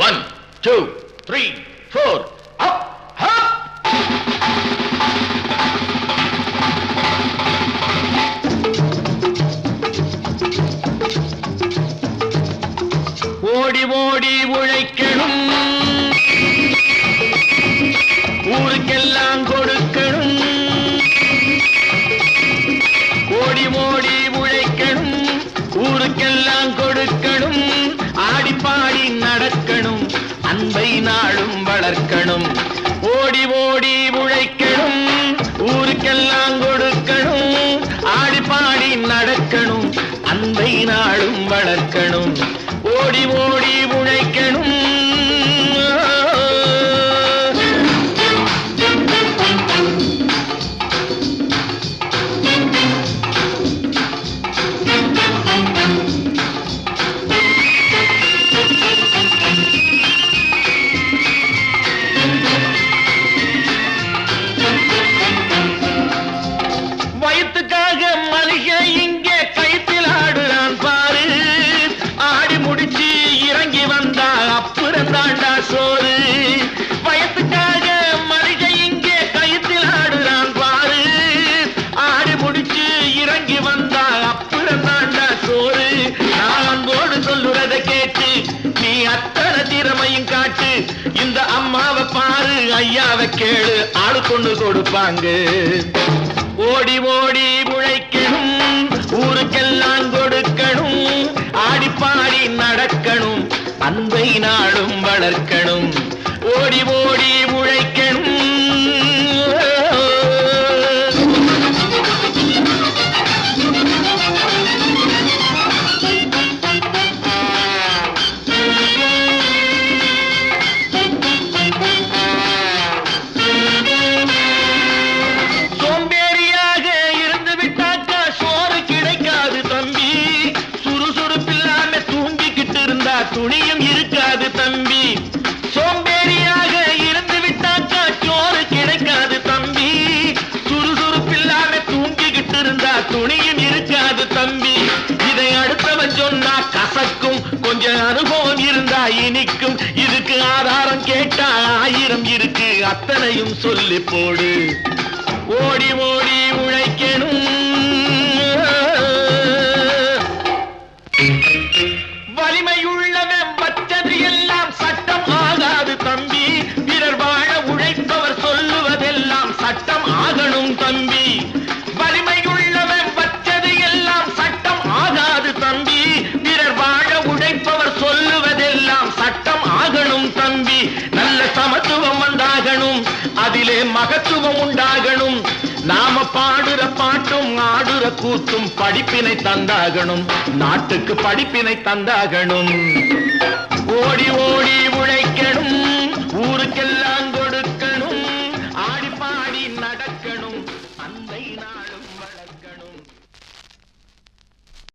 1 2 3 4 up up. ஓடி ஓடி உழைக்கணும், ஊருக்கெல்லாம் கொடுக்கணும். ஓடி ஓடி உழைக்கணும், ஊருக்கெல்லாம் கொடுக்கணும். ஆடிப்பாடி நடக்கணும், அன்பை நாளும் வளர்க்கணும். ஓடி ஓடி உழைக்கணும், ஊருக்கெல்லாம் கொடுக்கணும். ஆடிப்பாடி நடக்கணும், அன்பை நாளும் வளர்க்கணும். ஓடி ஓடி உழைக்கணும். வயிற்றுக்காக மனுஷ இங்கே கைத்தில் ஆடுறான் பாரு. ஆடி முடிச்சு இறங்கி வந்தா அப்புறம் தாண்டா சோறு. வயத்துக்காக மனுஷ இங்கே கைத்தில் ஆடுறான் பாரு. ஆடி முடிச்சு இறங்கி வந்தா அப்புறம் தாண்டா சோறு. நான் அன்போடு சொல்லுறதை கேட்டு நீ அத்தனை திறமையும் காட்டு. இந்த அம்மாவை பாரு, ஐயாவை கேளு, ஆளு கொண்டு கொடுப்பாங்க. ஓடி ஓடி உழைக்கணும், ஊருக்கெல்லாம் கொடுக்கணும். ஆடிப்பாடி நடக்கணும், அன்பை நாளும் வளர்க்கணும். ஓடி ஓடி உழைக்கணும். துணியும் இருக்காது தம்பி. சோம்பேறியாக இருந்து விட்டாக்கா சோறு கிடைக்காது தம்பி. சுறுசுறுப்பில்லாம தூங்கிக்கிட்டு இருந்தா துணியும் இருக்காது தம்பி. இதை அடுத்தவன் சொன்னா கசக்கும், கொஞ்சம் அனுபவம் இருந்தா இனிக்கும். இதுக்கு ஆதாரம் கேட்டா 1000 இருக்கு, அத்தனையும் சொல்லி போடு. ஓடி ஓடி உழைக்கணும், வலிமையுள்ளவன் வச்சது எல்லாம் சட்டம் ஆகாது தம்பி. பிறர் வாழ உழைப்பவர் சொல்லுவதெல்லாம் சட்டம் ஆகணும் தம்பி. வலிமையுள்ளவன் வச்சது எல்லாம் சட்டம் ஆகாது தம்பி. பிறர் வாழ உழைப்பவர் சொல்லுவதெல்லாம் சட்டம் ஆகணும் தம்பி. நல்ல சமத்துவம் உண்டாகணும், அதிலே மகத்துவம் உண்டாகணும். நாம பாடுற பாட்டும் ஆடுற கூத்தும் படிப்பினை தந்தாகணும், நாட்டுக்கு படிப்பினை தந்தாகணும். ஓடி ஓடி உழைக்கணும், ஊருக்கெல்லாம்